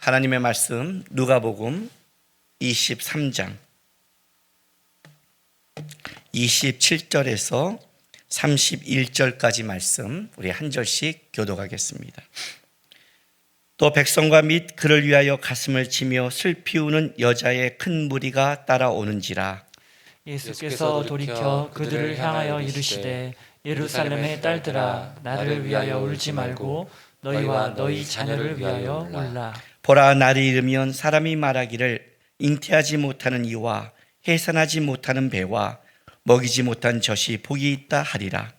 하나님의 말씀 누가복음 23장 27절에서 31절까지 말씀 우리 한 절씩 교독하겠습니다. 또 백성과 및 그를 위하여 가슴을 치며 슬피우는 여자의 큰 무리가 따라오는지라. 예수께서 돌이켜 그들을 향하여 이르시되 예루살렘의 딸들아 나를 위하여 울지 말고 너희와 너희 자녀를 위하여 울라. 보라, 날이 이르면 사람이 말하기를 잉태하지 못하는 이와 해산하지 못하는 배와 먹이지 못한 젖이 복이 있다 하리라.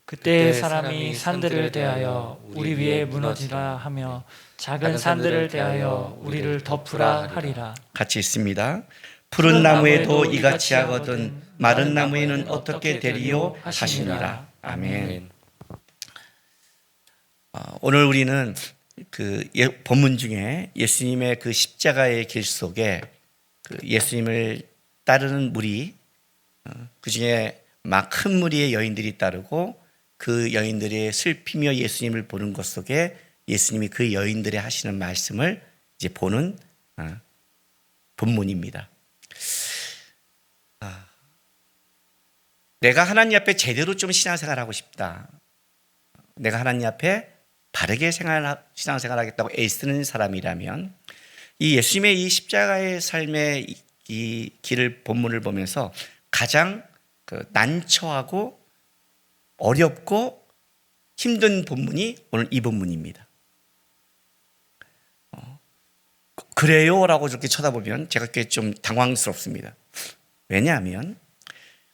그때 사람이 산들을 대하여 우리 위에 무너지라 하며 작은 산들을 대하여 우리를 덮으라 하리라. 같이 있습니다. 푸른 나무에도 이같이 하거든 마른 나무에는 어떻게 되리요 하시니라. 아멘. 오늘 우리는 본문 중에 예수님의 그 십자가의 길 속에 예수님을 따르는 무리, 그 중에 막 큰 무리의 여인들이 따르고 그 여인들이 슬피며 예수님을 보는 것 속에 예수님이 그 여인들이 하시는 말씀을 이제 보는 본문입니다. 내가 하나님 앞에 제대로 좀 신앙생활하고 싶다. 내가 하나님 앞에 바르게 신앙생활 하겠다고 애쓰는 사람이라면 이 예수님의 이 십자가의 삶의 이 길을 본문을 보면서 가장 난처하고 어렵고 힘든 본문이 오늘 이 본문입니다. 그래요? 라고 저렇게 쳐다보면 제가 꽤 좀 당황스럽습니다. 왜냐하면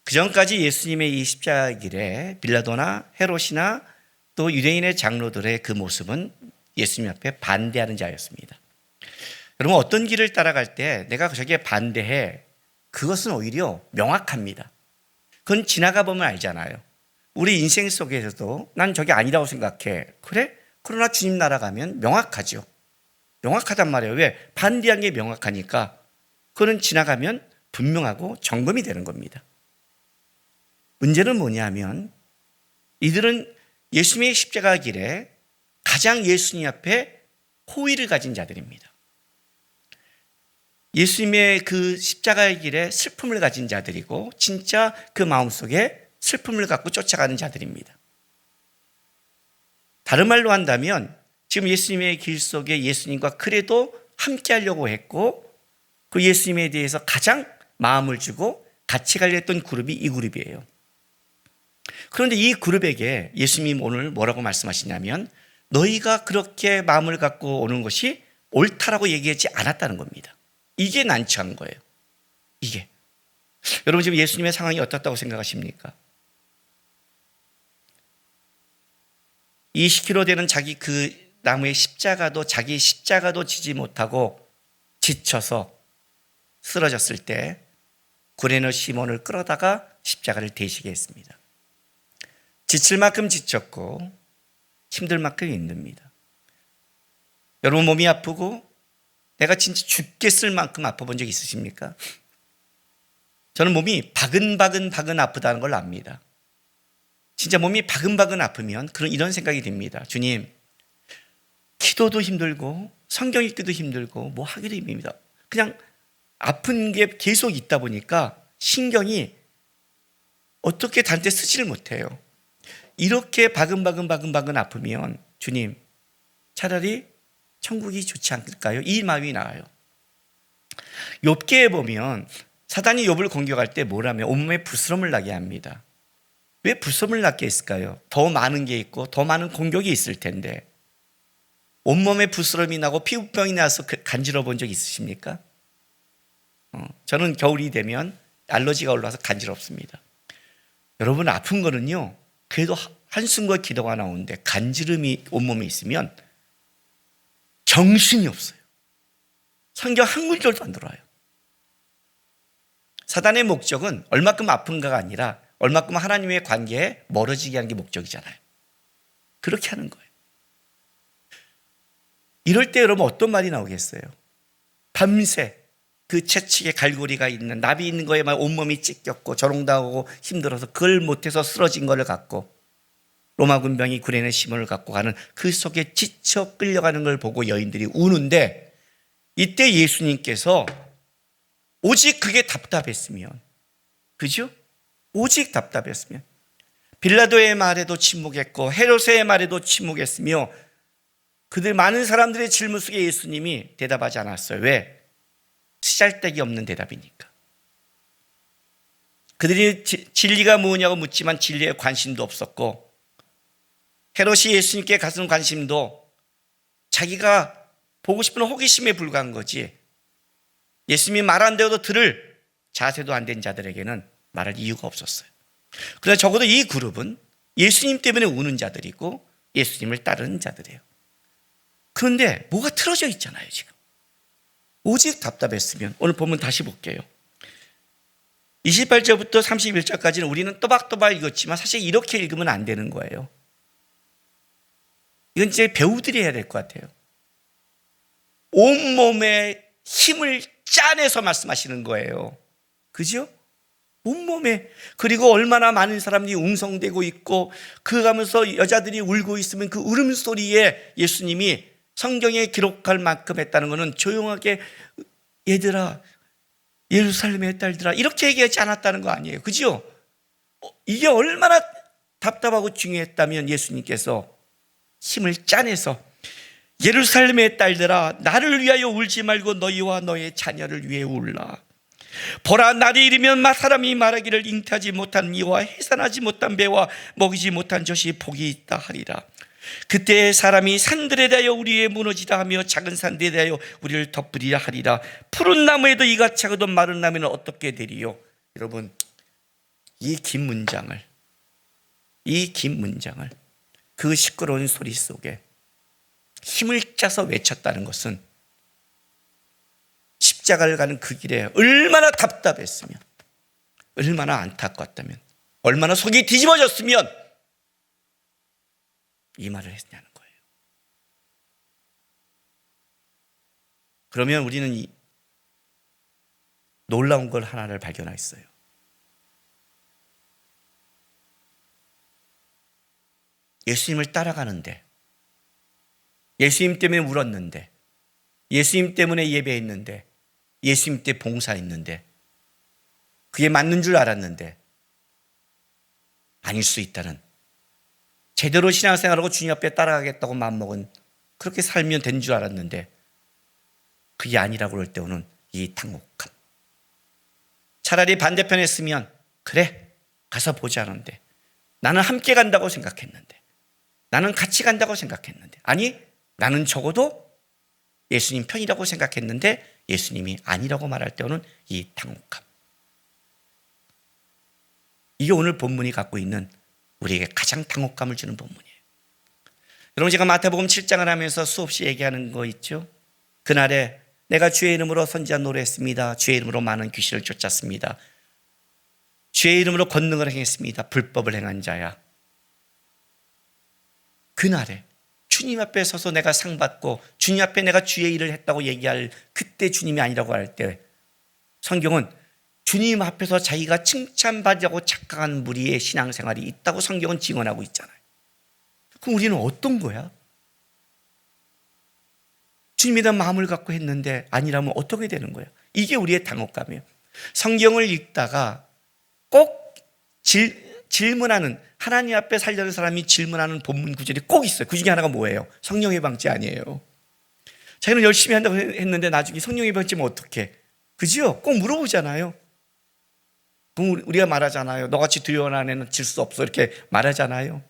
그전까지 예수님의 이 십자가 길에 빌라도나 헤롯이나 또 유대인의 장로들의 그 모습은 예수님 앞에 반대하는 자였습니다. 여러분, 어떤 길을 따라갈 때 내가 저기에 반대해, 그것은 오히려 명확합니다. 그건 지나가 보면 알잖아요. 우리 인생 속에서도 난 저게 아니라고 생각해. 그래? 그러나 주님 나라 가면 명확하죠. 명확하단 말이에요. 왜? 반대한 게 명확하니까 그는 지나가면 분명하고 점검이 되는 겁니다. 문제는 뭐냐면 이들은 예수님의 십자가 길에 가장 예수님 앞에 호의를 가진 자들입니다. 예수님의 그 십자가의 길에 슬픔을 가진 자들이고 진짜 그 마음속에 슬픔을 갖고 쫓아가는 자들입니다. 다른 말로 한다면 지금 예수님의 길 속에 예수님과 그래도 함께 하려고 했고 그 예수님에 대해서 가장 마음을 주고 같이 가려 했던 그룹이 이 그룹이에요. 그런데 이 그룹에게 예수님 오늘 뭐라고 말씀하시냐면 너희가 그렇게 마음을 갖고 오는 것이 옳다라고 얘기하지 않았다는 겁니다. 이게 난처한 거예요. 이게. 여러분, 지금 예수님의 상황이 어떻다고 생각하십니까? 20kg 되는 자기 그 나무의 십자가도 자기 십자가도 지지 못하고 지쳐서 쓰러졌을 때 구레네 시몬을 끌어다가 십자가를 대시게 했습니다. 지칠 만큼 지쳤고 힘들 만큼 힘듭니다. 여러분, 몸이 아프고 내가 진짜 죽겠을 만큼 아파본 적 있으십니까? 저는 몸이 바근바근 아프다는 걸 압니다. 진짜 몸이 바근바근 아프면 이런 생각이 듭니다. 주님, 기도도 힘들고 성경 읽기도 힘들고 뭐 하기도 힘듭니다. 그냥 아픈 게 계속 있다 보니까 신경이 어떻게 단테 쓰지를 못해요. 이렇게 바근바근 아프면 주님, 차라리 천국이 좋지 않을까요? 이 마음이 나와요. 욥기에 보면 사단이 욥을 공격할 때 뭐라며 온몸에 불스럼을 나게 합니다. 왜 불스럼을 나게 했을까요? 더 많은 게 있고 더 많은 공격이 있을 텐데 온몸에 불스럼이 나고 피부병이 나서 간지러워 본 적 있으십니까? 저는 겨울이 되면 알러지가 올라와서 간지럽습니다. 여러분, 아픈 거는요 그래도 한숨과 기도가 나오는데 간지름이 온몸에 있으면 정신이 없어요. 성경 한 구절도 안 들어와요. 사단의 목적은 얼마큼 아픈가가 아니라 얼마큼 하나님의 관계에 멀어지게 하는 게 목적이잖아요. 그렇게 하는 거예요. 이럴 때 여러분 어떤 말이 나오겠어요? 밤새 그 채찍에 갈고리가 있는 납이 있는 거에만 온몸이 찢겼고 저롱당하고 힘들어서 그걸 못해서 쓰러진 거를 갖고 로마 군병이 구레네 시몬을 갖고 가는 그 속에 지쳐 끌려가는 걸 보고 여인들이 우는데 이때 예수님께서 오직 그게 답답했으면, 그죠? 오직 답답했으면 빌라도의 말에도 침묵했고 헤롯의 말에도 침묵했으며 그들 많은 사람들의 질문 속에 예수님이 대답하지 않았어요. 왜? 쓰잘데기 없는 대답이니까. 그들이 진리가 뭐냐고 묻지만 진리에 관심도 없었고 헤롯이 예수님께 가진 관심도 자기가 보고 싶은 호기심에 불과한 거지 예수님이 말 안 되어도 들을 자세도 안 된 자들에게는 말할 이유가 없었어요. 그러나 적어도 이 그룹은 예수님 때문에 우는 자들이고 예수님을 따르는 자들이에요. 그런데 뭐가 틀어져 있잖아요. 지금 오직 답답했으면. 오늘 본문 다시 볼게요. 28절부터 31절까지는 우리는 또박또박 읽었지만 사실 이렇게 읽으면 안 되는 거예요. 이건 이제 배우들이 해야 될 것 같아요. 온몸에 힘을 짜내서 말씀하시는 거예요. 그죠? 온몸에. 그리고 얼마나 많은 사람들이 웅성대고 있고 그 가면서 여자들이 울고 있으면 그 울음소리에 예수님이 성경에 기록할 만큼 했다는 것은 조용하게 얘들아 예루살렘의 딸들아 이렇게 얘기하지 않았다는 거 아니에요. 그죠? 이게 얼마나 답답하고 중요했다면 예수님께서 힘을 짜내서 예루살렘의 딸들아 나를 위하여 울지 말고 너희와 너의 자녀를 위해 울라. 보라 날이 이르면 사람이 말하기를 잉타지 못한 이와 해산하지 못한 배와 먹이지 못한 젖이 복이 있다 하리라. 그때 사람이 산들에 대하여 우리의 무너지다 하며 작은 산들에 대하여 우리를 덮으리라 하리라. 푸른 나무에도 이가 차거든 마른 나무는 어떻게 되리요. 여러분 이 긴 문장을 그 시끄러운 소리 속에 힘을 짜서 외쳤다는 것은 십자가를 가는 그 길에 얼마나 답답했으면 얼마나 안타까웠다면 얼마나 속이 뒤집어졌으면 이 말을 했냐는 거예요. 그러면 우리는 이 놀라운 걸 하나를 발견했어요. 예수님을 따라가는데 예수님 때문에 울었는데 예수님 때문에 예배했는데 예수님 때 봉사했는데 그게 맞는 줄 알았는데 아닐 수 있다는, 제대로 신앙생활하고 주님 앞에 따라가겠다고 마음먹은 그렇게 살면 된 줄 알았는데 그게 아니라고 그럴 때 오는 이 당혹함. 차라리 반대편에 있으면 그래 가서 보자 하는데 나는 함께 간다고 생각했는데 나는 같이 간다고 생각했는데 아니 나는 적어도 예수님 편이라고 생각했는데 예수님이 아니라고 말할 때 오는 이 당혹함. 이게 오늘 본문이 갖고 있는 우리에게 가장 당혹감을 주는 본문이에요. 여러분 제가 마태복음 7장을 하면서 수없이 얘기하는 거 있죠. 그날에 내가 주의 이름으로 선지자 노래했습니다. 주의 이름으로 많은 귀신을 쫓았습니다. 주의 이름으로 권능을 행했습니다. 불법을 행한 자야. 그날에 주님 앞에 서서 내가 상 받고 주님 앞에 내가 주의 일을 했다고 얘기할 그때 주님이 아니라고 할 때 성경은 주님 앞에서 자기가 칭찬받으려고 착각한 무리의 신앙생활이 있다고 성경은 증언하고 있잖아요. 그럼 우리는 어떤 거야? 주님에 대한 마음을 갖고 했는데 아니라면 어떻게 되는 거야? 이게 우리의 당혹감이에요. 성경을 읽다가 꼭 질문하는, 하나님 앞에 살려는 사람이 질문하는 본문 구절이 꼭 있어요. 그 중에 하나가 뭐예요? 성령의 방지 아니에요. 자기는 열심히 한다고 했는데 나중에 성령의 방지면 어떡해? 그죠? 꼭 물어보잖아요. 그럼 우리가 말하잖아요. 너같이 두려운 아내는 질 수 없어 이렇게 말하잖아요.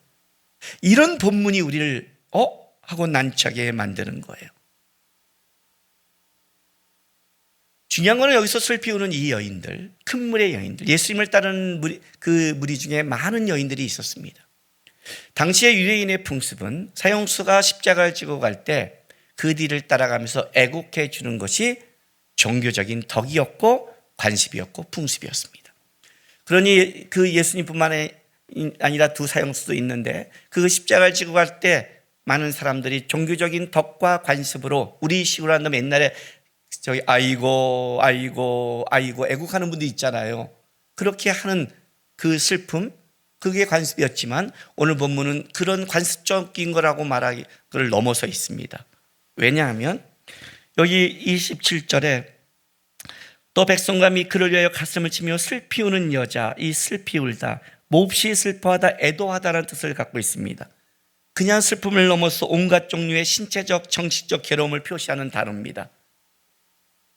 이런 본문이 우리를 하고 난처하게 만드는 거예요. 중요한 거는 여기서 슬피 우는 이 여인들, 큰 물의 여인들, 예수님을 따르는 그 무리 중에 많은 여인들이 있었습니다. 당시의 유대인의 풍습은 사형수가 십자가를 지고 갈 때 그 뒤를 따라가면서 애국해 주는 것이 종교적인 덕이었고 관습이었고 풍습이었습니다. 그러니 그 예수님뿐만 아니라 두 사형수도 있는데 그 십자가를 지고 갈 때 많은 사람들이 종교적인 덕과 관습으로 우리 식으로 한다면 옛날에 아이고 애국하는 분도 있잖아요. 그렇게 하는 그 슬픔, 그게 관습이었지만 오늘 본문은 그런 관습적인 거라고 말하기를 넘어서 있습니다. 왜냐하면 여기 27절에 또 백성과 및 그를 위하여 가슴을 치며 슬피 우는 여자, 이 슬피 울다, 몹시 슬퍼하다, 애도하다라는 뜻을 갖고 있습니다. 그냥 슬픔을 넘어서 온갖 종류의 신체적, 정신적 괴로움을 표시하는 단어입니다.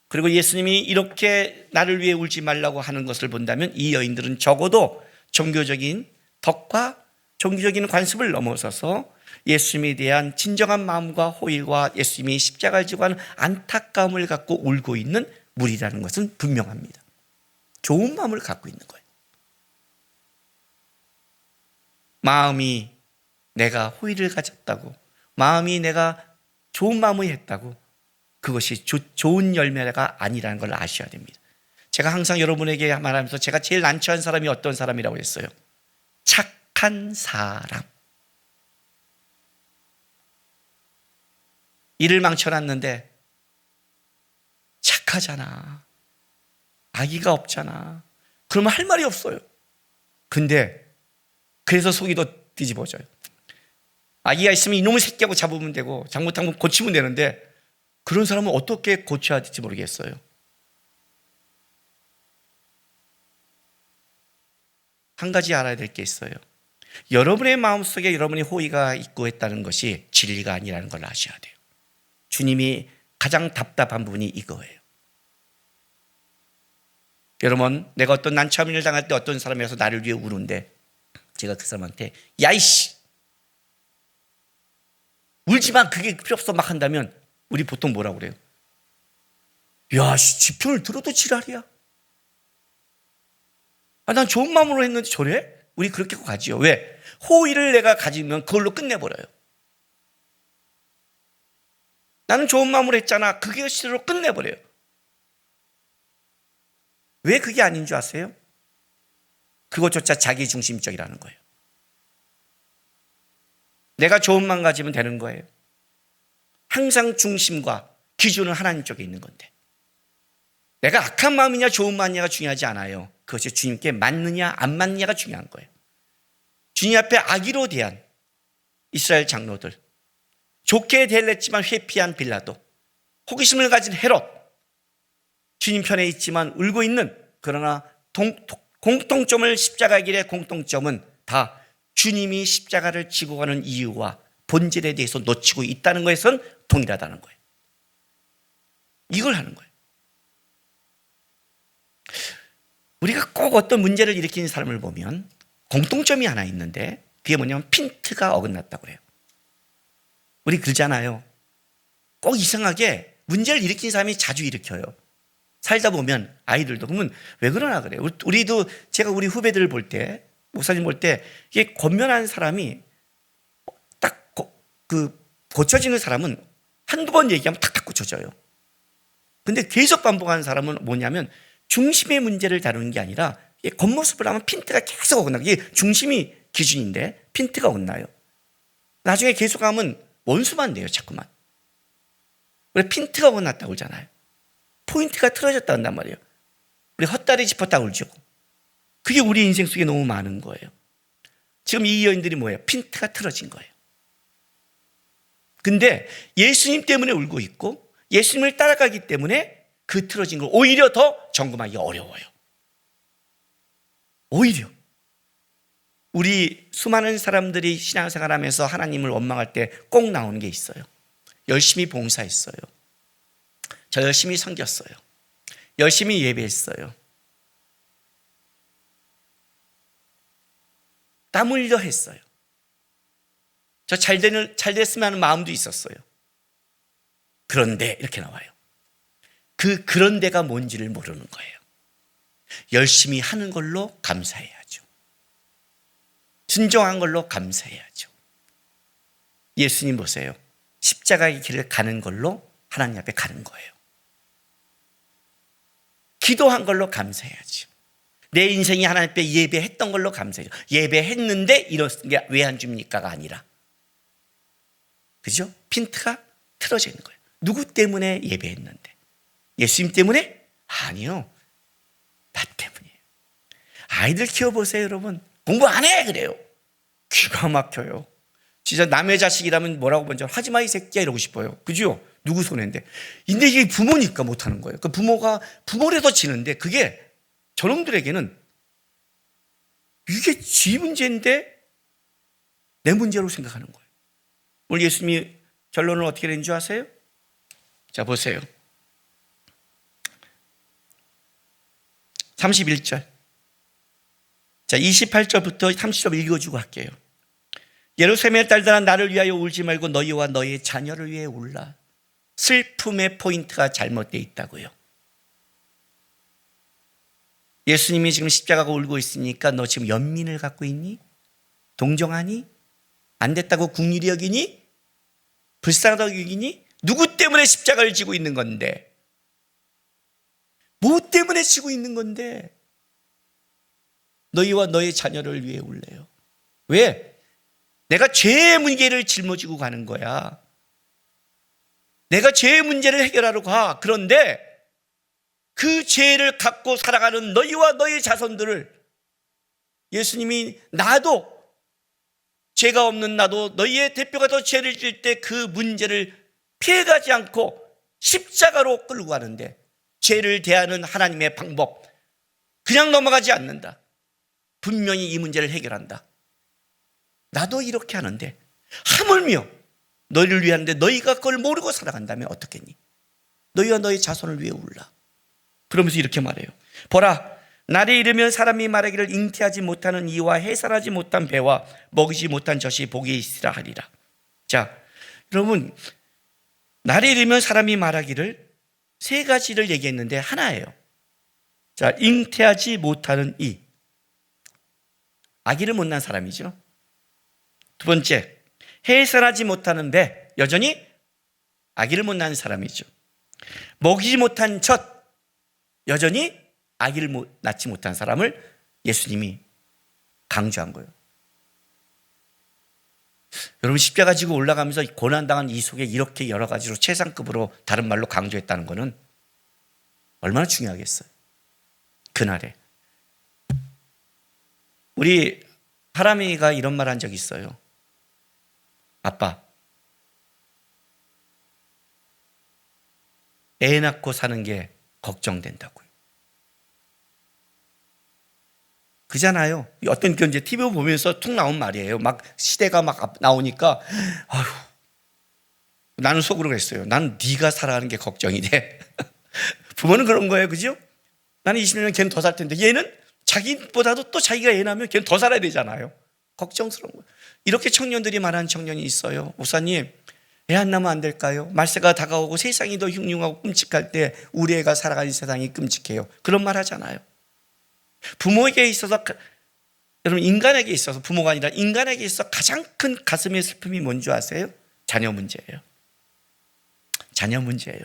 그리고 예수님이 이렇게 나를 위해 울지 말라고 하는 것을 본다면 이 여인들은 적어도 종교적인 덕과 종교적인 관습을 넘어서서 예수님에 대한 진정한 마음과 호의와 예수님이 십자가를 지고 하는 안타까움을 갖고 울고 있는 무리라는 것은 분명합니다. 좋은 마음을 갖고 있는 거예요. 마음이 내가 호의를 가졌다고, 마음이 내가 좋은 마음을 했다고, 그것이 좋은 열매가 아니라는 걸 아셔야 됩니다. 제가 항상 여러분에게 말하면서 제가 제일 난처한 사람이 어떤 사람이라고 했어요? 착한 사람. 일을 망쳐놨는데 착하잖아, 악의가 없잖아, 그러면 할 말이 없어요. 근데 그래서 속이 더 뒤집어져요. 악의가 있으면 이놈의 새끼하고 잡으면 되고 잘못하면 고치면 되는데 그런 사람은 어떻게 고쳐야 될지 모르겠어요. 한 가지 알아야 될 게 있어요. 여러분의 마음속에 여러분의 호의가 있고 했다는 것이 진리가 아니라는 걸 아셔야 돼요. 주님이 가장 답답한 부분이 이거예요. 여러분, 내가 어떤 난처한 일을 당할 때 어떤 사람이 와서 나를 위해 우는데 제가 그 사람한테 야 이씨 울지마, 그게 필요 없어 막 한다면 우리 보통 뭐라고 그래요? 야, 지 편을 들어도 지랄이야. 난 좋은 마음으로 했는데 저래? 우리 그렇게 가지요. 왜? 호의를 내가 가지면 그걸로 끝내버려요. 나는 좋은 마음으로 했잖아, 그것으로 끝내버려요. 왜 그게 아닌 줄 아세요? 그것조차 자기중심적이라는 거예요. 내가 좋은 마음 가지면 되는 거예요. 항상 중심과 기준은 하나님 쪽에 있는 건데 내가 악한 마음이냐 좋은 마음이냐가 중요하지 않아요. 그것이 주님께 맞느냐 안 맞느냐가 중요한 거예요. 주님 앞에 악의로 대한 이스라엘 장로들, 좋게 대했지만 회피한 빌라도, 호기심을 가진 헤롯, 주님 편에 있지만 울고 있는, 그러나 공통점을, 십자가 길의 공통점은 다 주님이 십자가를 지고 가는 이유와 본질에 대해서 놓치고 있다는 것에선 동일하다는 거예요. 이걸 하는 거예요. 우리가 꼭 어떤 문제를 일으키는 사람을 보면 공통점이 하나 있는데 그게 뭐냐면 핀트가 어긋났다고 그래요. 우리 그러잖아요. 꼭 이상하게 문제를 일으키는 사람이 자주 일으켜요. 살다 보면 아이들도. 그러면 왜 그러나 그래요. 우리도, 제가 우리 후배들을 볼 때, 목사님 볼 때 이게 권면하는 사람이 딱 고쳐지는 사람은 한두 번 얘기하면 탁탁 고쳐져요. 근데 계속 반복하는 사람은 뭐냐면 중심의 문제를 다루는 게 아니라 겉모습을 하면 핀트가 계속 어긋나요. 이게 중심이 기준인데 핀트가 어긋나요. 나중에 계속하면 원수만 돼요. 자꾸만. 왜 핀트가 어긋났다고 그러잖아요. 포인트가 틀어졌다 한단 말이에요. 우리 헛다리 짚었다 울죠. 그게 우리 인생 속에 너무 많은 거예요. 지금 이 여인들이 뭐예요? 핀트가 틀어진 거예요. 근데 예수님 때문에 울고 있고 예수님을 따라가기 때문에 그 틀어진 걸 오히려 더 점검하기 어려워요. 오히려 우리 수많은 사람들이 신앙생활 하면서 하나님을 원망할 때 꼭 나오는 게 있어요. 열심히 봉사했어요. 저 열심히 섬겼어요. 열심히 예배했어요. 땀 흘려 했어요. 저 잘 됐으면 하는 마음도 있었어요. 그런데 이렇게 나와요. 그런데가 뭔지를 모르는 거예요. 열심히 하는 걸로 감사해야죠. 순종한 걸로 감사해야죠. 예수님 보세요. 십자가의 길을 가는 걸로 하나님 앞에 가는 거예요. 기도한 걸로 감사해야죠. 내 인생이 하나님 앞에 예배했던 걸로 감사해요. 예배했는데 이런 게 왜 안 줍니까가 아니라, 그죠? 핀트가 틀어져 있는 거예요. 누구 때문에 예배했는데? 예수님 때문에? 아니요, 나 때문이에요. 아이들 키워보세요. 여러분 공부 안 해 그래요. 기가 막혀요. 진짜 남의 자식이라면 뭐라고 먼저 하지 마 이 새끼야 이러고 싶어요. 그죠? 누구 손해인데. 근데 이게 부모니까 못하는 거예요. 그 부모가 부모라도 지는데 그게 저놈들에게는 이게 지 문제인데 내 문제로 생각하는 거예요. 오늘 예수님이 결론을 어떻게 낸 줄 아세요? 자, 보세요. 31절. 자, 28절부터 30절 읽어주고 할게요. 예루살렘의 딸들아 나를 위하여 울지 말고 너희와 너희의 자녀를 위해 울라. 슬픔의 포인트가 잘못되어 있다고요. 예수님이 지금 십자가가 울고 있으니까 너 지금 연민을 갖고 있니? 동정하니? 안 됐다고 국률이 여기니? 불쌍하다고 여기니? 누구 때문에 십자가를 지고 있는 건데? 뭐 때문에 지고 있는 건데? 너희와 너의 자녀를 위해 울래요. 왜? 내가 죄의 문제를 짊어지고 가는 거야. 내가 죄의 문제를 해결하러 가. 그런데 그 죄를 갖고 살아가는 너희와 너희 자손들을 예수님이 나도 죄가 없는 나도 너희의 대표가 더 죄를 질 때 그 문제를 피해가지 않고 십자가로 끌고 가는데 죄를 대하는 하나님의 방법 그냥 넘어가지 않는다. 분명히 이 문제를 해결한다. 나도 이렇게 하는데 하물며 너희를 위하는데 너희가 그걸 모르고 살아간다면 어떻겠니? 너희와 너희 자손을 위해 울라. 그러면서 이렇게 말해요. 보라, 날이 이르면 사람이 말하기를 잉태하지 못하는 이와 해산하지 못한 배와 먹이지 못한 젖이 복이 있으라 하리라. 자, 여러분, 날이 이르면 사람이 말하기를 세 가지를 얘기했는데 하나예요. 자, 잉태하지 못하는 이, 아기를 못 낳은 사람이죠. 두 번째, 해산하지 못하는 배, 여전히 아기를 못 낳은 사람이죠. 먹이지 못한 젖, 여전히 아기를 낳지 못한 사람을 예수님이 강조한 거예요. 여러분, 십자가 지고 올라가면서 고난당한 이 속에 이렇게 여러 가지로 최상급으로 다른 말로 강조했다는 것은 얼마나 중요하겠어요. 그날에 우리 하람이가 이런 말 한 적이 있어요. 아빠, 애 낳고 사는 게 걱정된다고요. 그잖아요. 어떤 이제 TV 보면서 툭 나온 말이에요. 막 시대가 막 나오니까 아휴, 나는 속으로 그랬어요. 나는 네가 살아가는 게 걱정이 돼. 부모는 그런 거예요, 그죠? 나는 20년 걔는 더 살 텐데 얘는 자기보다도 또 자기가 애 낳으면 걔는 더 살아야 되잖아요. 걱정스러운 거예요. 이렇게 청년들이 말하는 청년이 있어요. 목사님, 애 안 낳으면 안 될까요? 말세가 다가오고 세상이 더 흉흉하고 끔찍할 때 우리 애가 살아가는 세상이 끔찍해요. 그런 말 하잖아요. 부모에게 있어서, 여러분, 인간에게 있어서, 부모가 아니라 인간에게 있어서 가장 큰 가슴의 슬픔이 뭔지 아세요? 자녀 문제예요. 자녀 문제예요.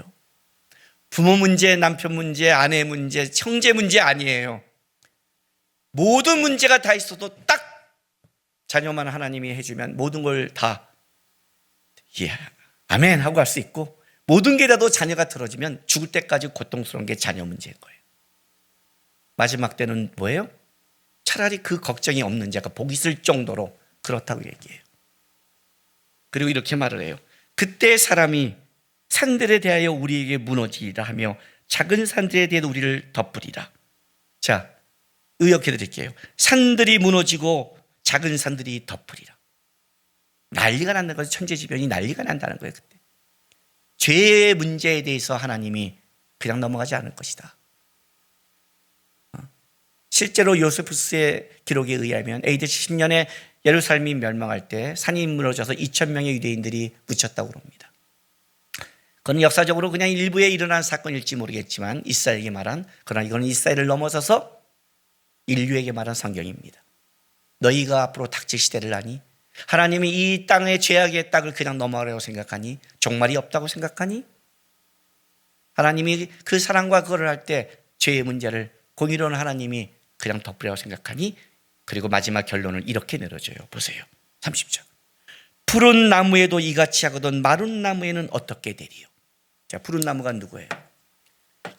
부모 문제, 남편 문제, 아내 문제, 형제 문제 아니에요. 모든 문제가 다 있어도 딱 자녀만 하나님이 해주면 모든 걸 다 예, 아멘 하고 갈 수 있고, 모든 게라도 자녀가 틀어지면 죽을 때까지 고통스러운 게 자녀 문제인 거예요. 마지막 때는 뭐예요? 차라리 그 걱정이 없는 자가 복이 있을 정도로 그렇다고 얘기해요. 그리고 이렇게 말을 해요. 그때 사람이 산들에 대하여 우리에게 무너지리라 하며 작은 산들에 대해 우리를 덮으리라. 자, 의역해 드릴게요. 산들이 무너지고 작은 산들이 덮으리라. 난리가 난다는 거죠. 천재지변이 난리가 난다는 거예요. 그때 죄의 문제에 대해서 하나님이 그냥 넘어가지 않을 것이다. 실제로 요세푸스의 기록에 의하면 AD 70년에 예루살렘이 멸망할 때 산이 무너져서 2,000명의 유대인들이 묻혔다고 합니다. 그건 역사적으로 그냥 일부에 일어난 사건일지 모르겠지만 이스라엘에게 말한, 그러나 이건 이스라엘을 넘어서서 인류에게 말한 성경입니다. 너희가 앞으로 닥칠 시대를 아니? 하나님이 이 땅의 죄악의 땅을 그냥 넘어가려고 생각하니? 종말이 없다고 생각하니? 하나님이 그 사랑과 그거를 할 때 죄의 문제를 공의로운 하나님이 그냥 덮으려고 생각하니? 그리고 마지막 결론을 이렇게 내려줘요. 보세요. 30절. 푸른 나무에도 이같이 하거든 마른 나무에는 어떻게 되리요? 자, 푸른 나무가 누구예요?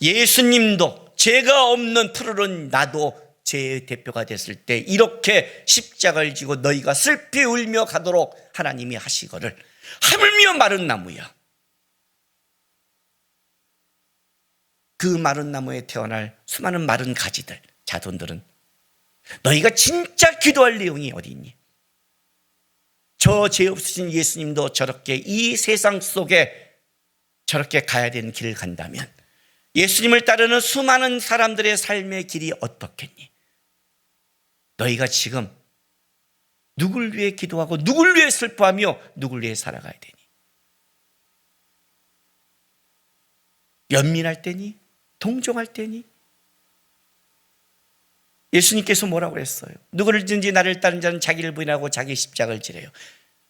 예수님도 죄가 없는 푸르른 나도 죄의 대표가 됐을 때 이렇게 십자가를 지고 너희가 슬피 울며 가도록 하나님이 하시거를 하물며 마른 나무야. 그 마른 나무에 태어날 수많은 마른 가지들, 자손들은 너희가 진짜 기도할 내용이 어디 있니? 저 죄 없으신 예수님도 저렇게 이 세상 속에 저렇게 가야 되는 길을 간다면 예수님을 따르는 수많은 사람들의 삶의 길이 어떻겠니? 너희가 지금 누굴 위해 기도하고 누굴 위해 슬퍼하며 누굴 위해 살아가야 되니? 연민할 때니? 동정할 때니? 예수님께서 뭐라고 했어요? 누구든지 나를 따르는 자는 자기를 부인하고 자기 십자가를 지래요.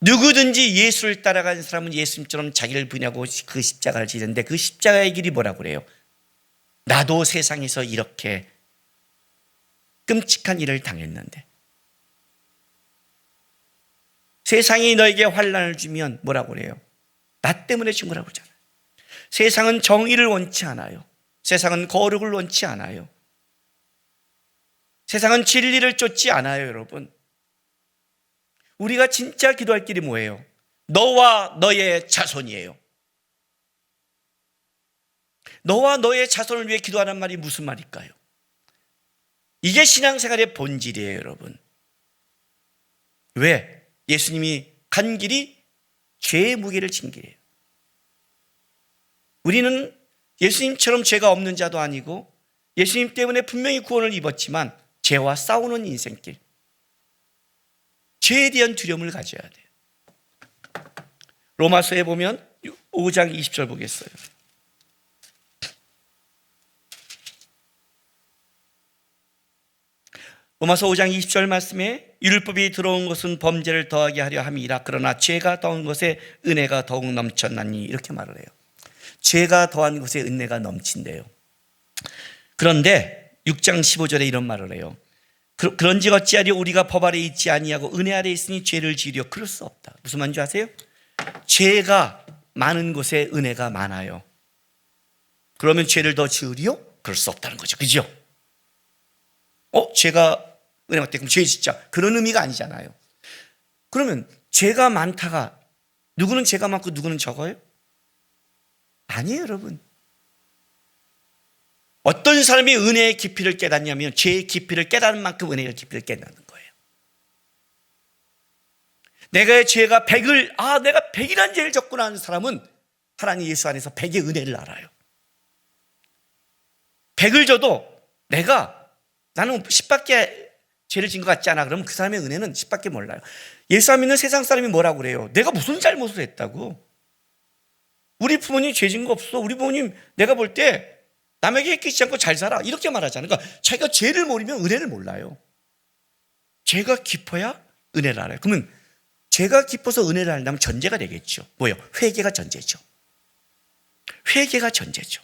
누구든지 예수를 따라가는 사람은 예수님처럼 자기를 부인하고 그 십자가를 지는데 그 십자가의 길이 뭐라고 그래요? 나도 세상에서 이렇게 끔찍한 일을 당했는데 세상이 너에게 환난을 주면 뭐라고 그래요? 나 때문에 준 거라고 그러잖아요. 세상은 정의를 원치 않아요. 세상은 거룩을 원치 않아요. 세상은 진리를 쫓지 않아요, 여러분. 우리가 진짜 기도할 길이 뭐예요? 너와 너의 자손이에요. 너와 너의 자손을 위해 기도하는 말이 무슨 말일까요? 이게 신앙생활의 본질이에요, 여러분. 왜? 예수님이 간 길이 죄의 무게를 진 길이에요. 우리는 예수님처럼 죄가 없는 자도 아니고 예수님 때문에 분명히 구원을 입었지만 죄와 싸우는 인생길, 죄에 대한 두려움을 가져야 돼요. 로마서에 보면 5장 20절 보겠어요. 로마서 5장 20절 말씀에 율법이 들어온 것은 범죄를 더하게 하려 함이라 그러나 죄가 더한 것에 은혜가 더욱 넘쳤나니 이렇게 말을 해요. 죄가 더한 것에 은혜가 넘친대요. 그런데 6장 15절에 이런 말을 해요. 그런즉 어찌하려 우리가 법 아래 있지 아니하고 은혜 아래 있으니 죄를 지으려 그럴 수 없다. 무슨 말인지 아세요? 죄가 많은 곳에 은혜가 많아요. 그러면 죄를 더 지으려? 그럴 수 없다는 거죠. 그죠? 죄가 은혜 많대 그럼 죄 짓자. 그런 의미가 아니잖아요. 그러면 죄가 많다가 누구는 죄가 많고 누구는 적어요? 아니에요, 여러분. 어떤 사람이 은혜의 깊이를 깨닫냐면 죄의 깊이를 깨닫는 만큼 은혜의 깊이를 깨닫는 거예요. 내가 죄가 100을 내가 100이라는 죄를 졌구나 하는 사람은 하나님 예수 안에서 100의 은혜를 알아요. 100을 져도 나는 10밖에 죄를 진 것 같지 않아. 그러면 그 사람의 은혜는 10밖에 몰라요. 예수 안 믿는 세상 사람이 뭐라고 그래요? 내가 무슨 잘못을 했다고? 우리 부모님 죄 진 거 없어. 우리 부모님 내가 볼 때 남에게 해끼지 않고 잘 살아. 이렇게 말하잖아요. 그러니까 자기가 죄를 모르면 은혜를 몰라요. 죄가 깊어야 은혜를 알아요. 그러면 죄가 깊어서 은혜를 알려면 전제가 되겠죠. 뭐예요? 회개가 전제죠. 회개가 전제죠.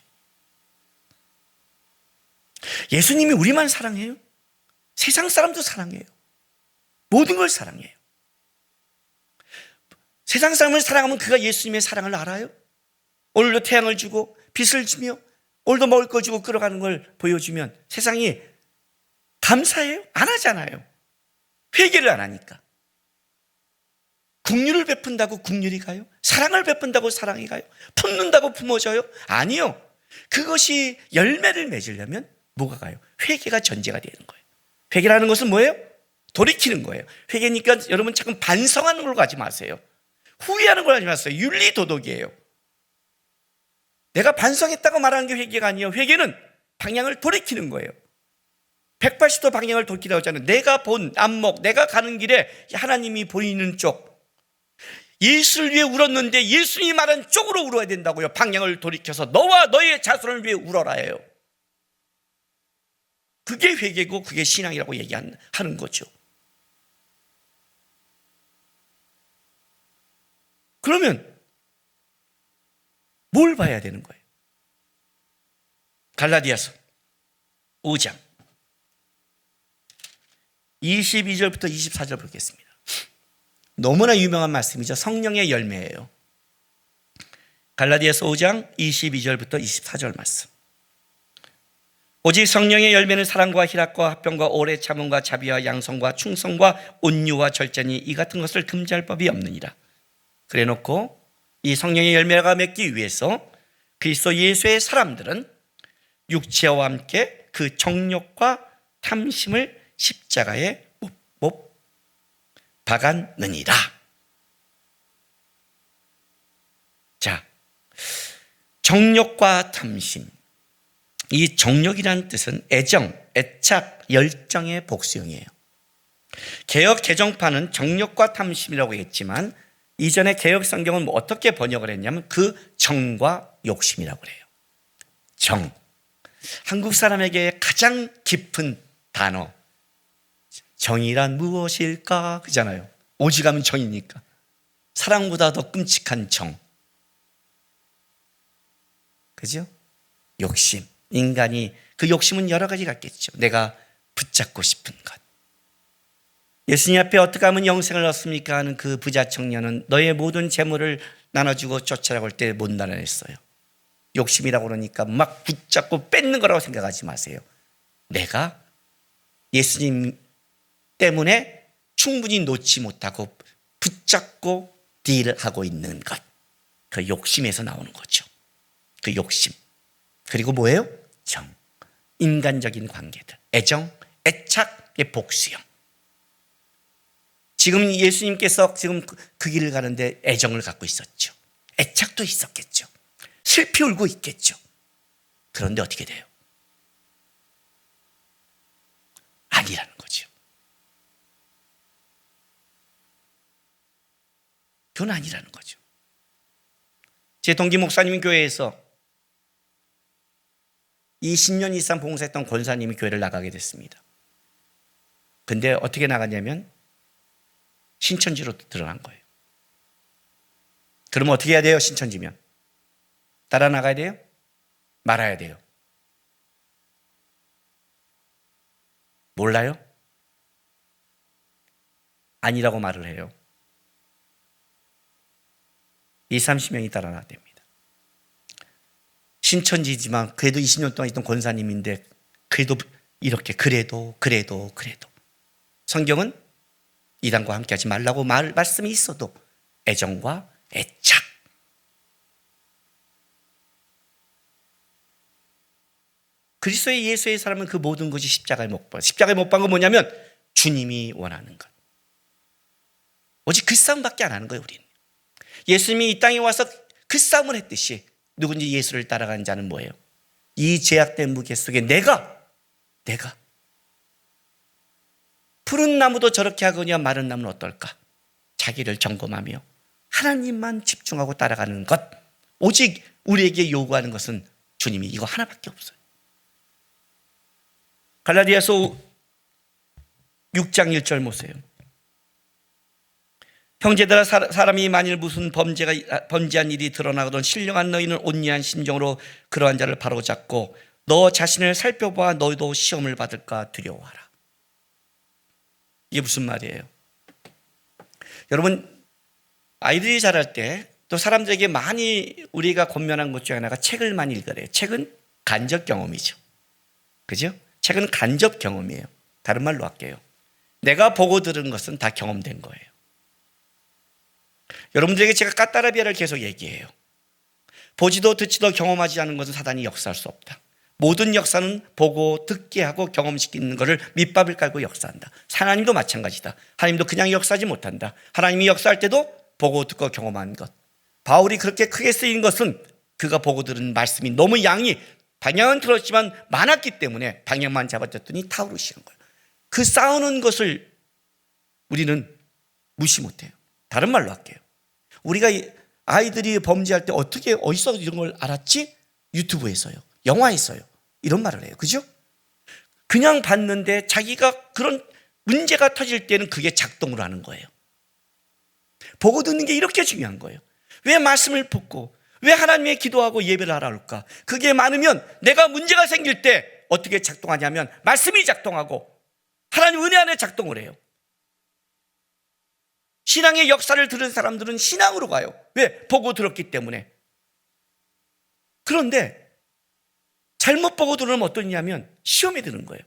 예수님이 우리만 사랑해요? 세상 사람도 사랑해요. 모든 걸 사랑해요. 세상 사람을 사랑하면 그가 예수님의 사랑을 알아요? 오늘도 태양을 주고 빛을 주며 오늘도 먹을 거 주고 끌어가는 걸 보여주면 세상이 감사해요? 안 하잖아요. 회개를 안 하니까. 긍휼을 베푼다고 긍휼이 가요? 사랑을 베푼다고 사랑이 가요? 품는다고 품어져요? 아니요. 그것이 열매를 맺으려면 뭐가 가요? 회개가 전제가 되는 거예요. 회개라는 것은 뭐예요? 돌이키는 거예요. 회개니까 여러분 자꾸 반성하는 걸로 가지 마세요. 후회하는 걸 하지 마세요. 윤리도덕이에요. 내가 반성했다고 말하는 게 회개가 아니에요. 회개는 방향을 돌이키는 거예요. 180도 방향을 돌이키라고 하잖아요. 내가 본 안목, 내가 가는 길에 하나님이 보이는 쪽, 예수를 위해 울었는데 예수님이 말한 쪽으로 울어야 된다고요. 방향을 돌이켜서 너와 너의 자손을 위해 울어라 해요. 그게 회개고 그게 신앙이라고 얘기하는 거죠. 그러면 뭘 봐야 되는 거예요? 갈라디아서 5장 22절부터 24절 보겠습니다. 너무나 유명한 말씀이죠. 성령의 열매예요. 갈라디아서 5장 22절부터 24절 말씀. 오직 성령의 열매는 사랑과 희락과 화평과 오래 참음과 자비와 양성과 충성과 온유와 절제니 이 같은 것을 금지할 법이 없느니라. 그래놓고 이 성령의 열매가 맺기 위해서 그리스도 예수의 사람들은 육체와 함께 그 정욕과 탐심을 십자가에 못 박았느니라. 자, 정욕과 탐심. 이 정욕이라는 뜻은 애정, 애착, 열정의 복수형이에요. 개역 개정판은 정욕과 탐심이라고 했지만 이전에 개역 성경은 어떻게 번역을 했냐면 그 정과 욕심이라고 그래요. 정. 한국 사람에게 가장 깊은 단어. 정이란 무엇일까? 그잖아요. 오직하면 정이니까. 사랑보다 더 끔찍한 정. 그죠? 욕심. 인간이 그 욕심은 여러 가지가 있겠죠. 내가 붙잡고 싶은 것. 예수님 앞에 어떻게 하면 영생을 얻습니까? 하는 그 부자 청년은 너의 모든 재물을 나눠주고 쫓아라고 할 때 못 나눠냈어요. 욕심이라고 그러니까 막 붙잡고 뺏는 거라고 생각하지 마세요. 내가 예수님 때문에 충분히 놓지 못하고 붙잡고 딜하고 있는 것. 그 욕심에서 나오는 거죠. 그 욕심. 그리고 뭐예요? 정. 인간적인 관계들. 애정, 애착의 복수형. 지금 예수님께서 지금 그 길을 가는데 애정을 갖고 있었죠. 애착도 있었겠죠. 슬피 울고 있겠죠. 그런데 어떻게 돼요? 아니라는 거죠. 그건 아니라는 거죠. 제 동기 목사님 교회에서 20년 이상 봉사했던 권사님이 교회를 나가게 됐습니다. 근데 어떻게 나갔냐면 신천지로 드러난 거예요. 그러면 어떻게 해야 돼요? 신천지면 따라 나가야 돼요? 말아야 돼요? 몰라요? 아니라고 말을 해요. 20-30명이 따라 나가야 됩니다. 신천지지만 그래도 20년 동안 있던 권사님인데 그래도 이렇게 그래도 성경은 이단과 함께하지 말라고 말씀이 있어도 애정과 애착. 그리스도의 예수의 사람은 그 모든 것이 십자가에 못 박아. 십자가에 못 박은 건 뭐냐면 주님이 원하는 것. 오직 그 싸움밖에 안 하는 거예요. 우리는. 예수님이 이 땅에 와서 그 싸움을 했듯이 누군지 예수를 따라가는 자는 뭐예요? 이 제약된 무게 속에 내가 푸른 나무도 저렇게 하거니와 마른 나무는 어떨까? 자기를 점검하며 하나님만 집중하고 따라가는 것. 오직 우리에게 요구하는 것은 주님이 이거 하나밖에 없어요. 갈라디아서 6장 1절 보세요. 형제들아, 사람이 만일 무슨 범죄한 일이 드러나거든 신령한 너희는 온유한 심정으로 그러한 자를 바로잡고 너 자신을 살펴봐 너희도 시험을 받을까 두려워하라. 이게 무슨 말이에요? 여러분, 아이들이 자랄 때 또 사람들에게 많이 우리가 권면한 것 중에 하나가 책을 많이 읽으래요. 책은 간접 경험이죠. 그죠? 책은 간접 경험이에요. 다른 말로 할게요. 내가 보고 들은 것은 다 경험된 거예요. 여러분들에게 제가 까따라비아를 계속 얘기해요. 보지도 듣지도 경험하지 않은 것은 사단이 역사할 수 없다. 모든 역사는 보고 듣게 하고 경험시키는 것을 밑밥을 깔고 역사한다. 하나님도 마찬가지다. 하나님도 그냥 역사하지 못한다. 하나님이 역사할 때도 보고 듣고 경험한 것. 바울이 그렇게 크게 쓰인 것은 그가 보고 들은 말씀이 너무 양이 방향은 들었지만 많았기 때문에 방향만 잡아줬더니 타오르시는 거예요. 그 싸우는 것을 우리는 무시 못해요. 다른 말로 할게요. 우리가 아이들이 범죄할 때 어디서 이런 걸 알았지? 유튜브에서요. 영화에서요. 이런 말을 해요. 그죠? 그냥 봤는데 자기가 그런 문제가 터질 때는 그게 작동을 하는 거예요. 보고 듣는 게 이렇게 중요한 거예요. 왜 말씀을 듣고 왜 하나님의 기도하고 예배를 하라 할까? 그게 많으면 내가 문제가 생길 때 어떻게 작동하냐면 말씀이 작동하고 하나님 은혜 안에 작동을 해요. 신앙의 역사를 들은 사람들은 신앙으로 가요. 왜? 보고 들었기 때문에. 그런데 잘못 보고 들으면 어떠냐면 시험에 드는 거예요.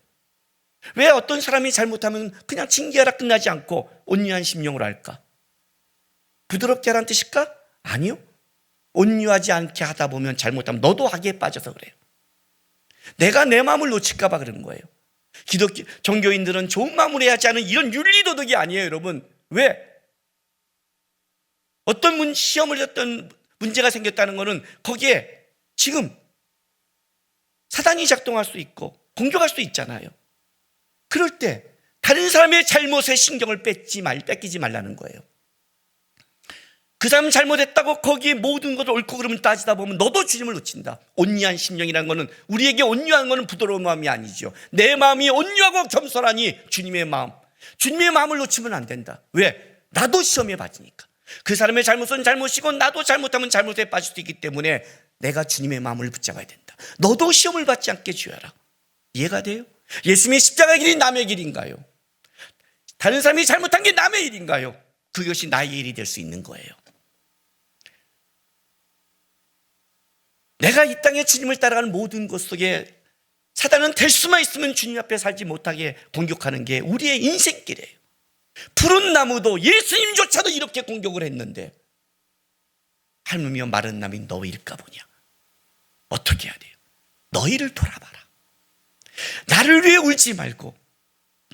왜 어떤 사람이 잘못하면 그냥 징계하라 끝나지 않고 온유한 심령으로 할까? 부드럽게 하라는 뜻일까? 아니요. 온유하지 않게 하다 보면 잘못하면 너도 하기에 빠져서 그래요. 내가 내 마음을 놓칠까 봐 그러는 거예요. 기독교 종교인들은 좋은 마음을 해야지 하는 이런 윤리도덕이 아니에요, 여러분. 왜? 어떤 시험을 졌던 문제가 생겼다는 것은 거기에 지금 사단이 작동할 수 있고 공격할 수 있잖아요. 그럴 때 다른 사람의 잘못에 신경을 뺏기지 말라는 거예요. 그 사람 잘못했다고 거기에 모든 것을 옳고 그름을 따지다 보면 너도 주님을 놓친다. 온유한 심령이라는 것은, 우리에게 온유한 것은 부드러운 마음이 아니죠. 내 마음이 온유하고 겸손하니 주님의 마음을 놓치면 안 된다. 왜? 나도 시험에 빠지니까. 그 사람의 잘못은 잘못이고 나도 잘못하면 잘못에 빠질 수 있기 때문에 내가 주님의 마음을 붙잡아야 된다. 너도 시험을 받지 않게 주여라. 이해가 돼요? 예수님의 십자가 길이 남의 길인가요? 다른 사람이 잘못한 게 남의 일인가요? 그것이 나의 일이 될 수 있는 거예요. 내가 이 땅에 주님을 따라가는 모든 것 속에 사단은 될 수만 있으면 주님 앞에 살지 못하게 공격하는 게 우리의 인생길이에요. 푸른 나무도 예수님조차도 이렇게 공격을 했는데 하물며 마른 나무인 너 일까 보냐. 어떻게 해야 돼요? 너희를 돌아봐라. 나를 위해 울지 말고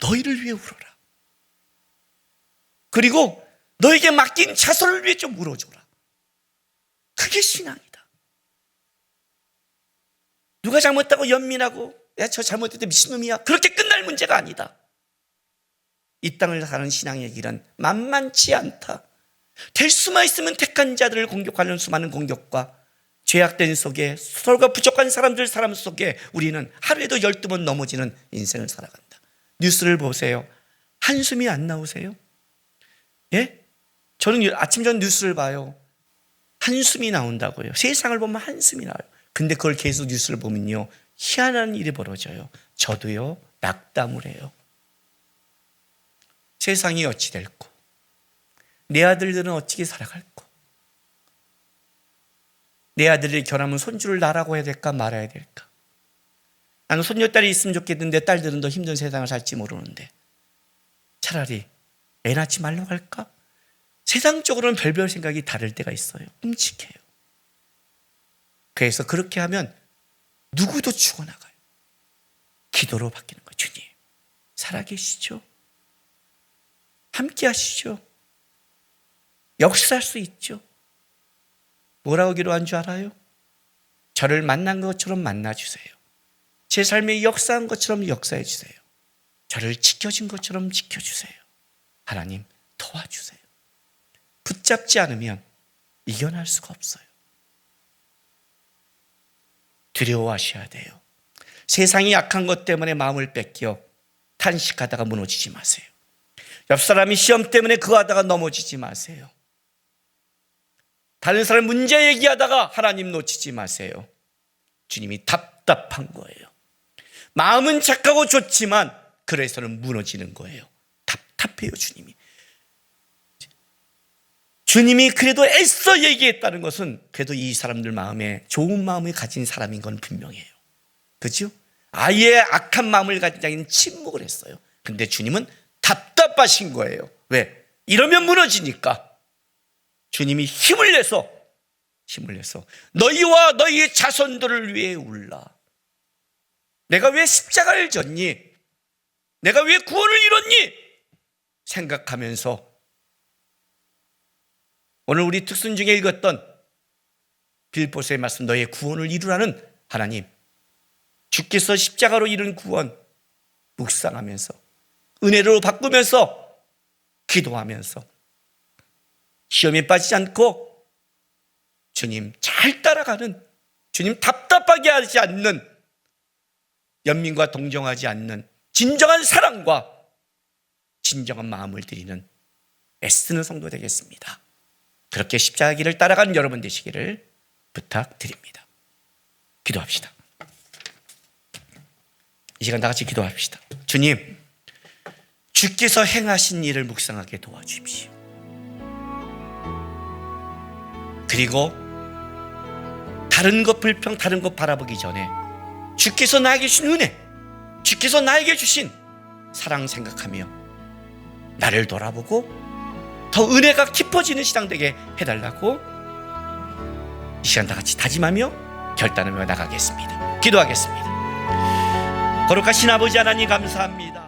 너희를 위해 울어라. 그리고 너에게 맡긴 자손을 위해 좀 울어줘라. 그게 신앙이다. 누가 잘못했다고 연민하고 야, 저 잘못했는데 미친놈이야, 그렇게 끝날 문제가 아니다. 이 땅을 사는 신앙의 길은 만만치 않다. 될 수만 있으면 택한 자들을 공격하는 수많은 공격과 죄악된 속에 서로가 부족한 사람 속에 우리는 하루에도 12번 넘어지는 인생을 살아간다. 뉴스를 보세요. 한숨이 안 나오세요? 예? 저는 아침 전 뉴스를 봐요. 한숨이 나온다고요. 세상을 보면 한숨이 나와요. 근데 그걸 계속 뉴스를 보면요, 희한한 일이 벌어져요. 저도요, 낙담을 해요. 세상이 어찌 될고, 내 아들들은 어찌게 살아갈고, 내 아들이 결혼하면 손주를 나라고 해야 될까 말아야 될까. 나는 손녀딸이 있으면 좋겠는데 딸들은 더 힘든 세상을 살지 모르는데 차라리 애 낳지 말라고 할까? 세상적으로는 별별 생각이 다를 때가 있어요. 끔찍해요. 그래서 그렇게 하면 누구도 죽어나가요. 기도로 바뀌는 거예요. 주님, 살아계시죠? 함께 하시죠? 역사할 수 있죠? 뭐라고 기도한 줄 알아요? 저를 만난 것처럼 만나주세요. 제 삶에 역사한 것처럼 역사해 주세요. 저를 지켜준 것처럼 지켜주세요. 하나님, 도와주세요. 붙잡지 않으면 이겨낼 수가 없어요. 두려워하셔야 돼요. 세상이 악한 것 때문에 마음을 뺏겨 탄식하다가 무너지지 마세요. 옆 사람이 시험 때문에 그거 하다가 넘어지지 마세요. 다른 사람 문제 얘기하다가 하나님 놓치지 마세요. 주님이 답답한 거예요. 마음은 착하고 좋지만 그래서는 무너지는 거예요. 답답해요, 주님이. 주님이 그래도 애써 얘기했다는 것은 그래도 이 사람들 마음에 좋은 마음을 가진 사람인 건 분명해요. 그렇죠? 아예 악한 마음을 가진 자는 침묵을 했어요. 근데 주님은 답답하신 거예요. 왜? 이러면 무너지니까. 주님이 힘을 내서 너희와 너희의 자손들을 위해 울라. 내가 왜 십자가를 졌니? 내가 왜 구원을 이뤘니? 생각하면서 오늘 우리 특순 중에 읽었던 빌보스의 말씀, 너의 구원을 이루라는 하나님, 주께서 십자가로 이룬 구원 묵상하면서 은혜로 바꾸면서 기도하면서 시험에 빠지지 않고 주님 잘 따라가는, 주님 답답하게 하지 않는, 연민과 동정하지 않는 진정한 사랑과 진정한 마음을 드리는 애쓰는 성도 되겠습니다. 그렇게 십자가 길을 따라가는 여러분 되시기를 부탁드립니다. 기도합시다. 이 시간 다 같이 기도합시다. 주님, 주께서 행하신 일을 묵상하게 도와주십시오. 그리고 다른 것 불평, 다른 것 바라보기 전에 주께서 나에게 주신 은혜, 주께서 나에게 주신 사랑 생각하며 나를 돌아보고 더 은혜가 깊어지는 신앙 되게 해달라고 이 시간 다 같이 다짐하며 결단하며 나가겠습니다. 기도하겠습니다. 거룩하신 아버지 하나님 감사합니다.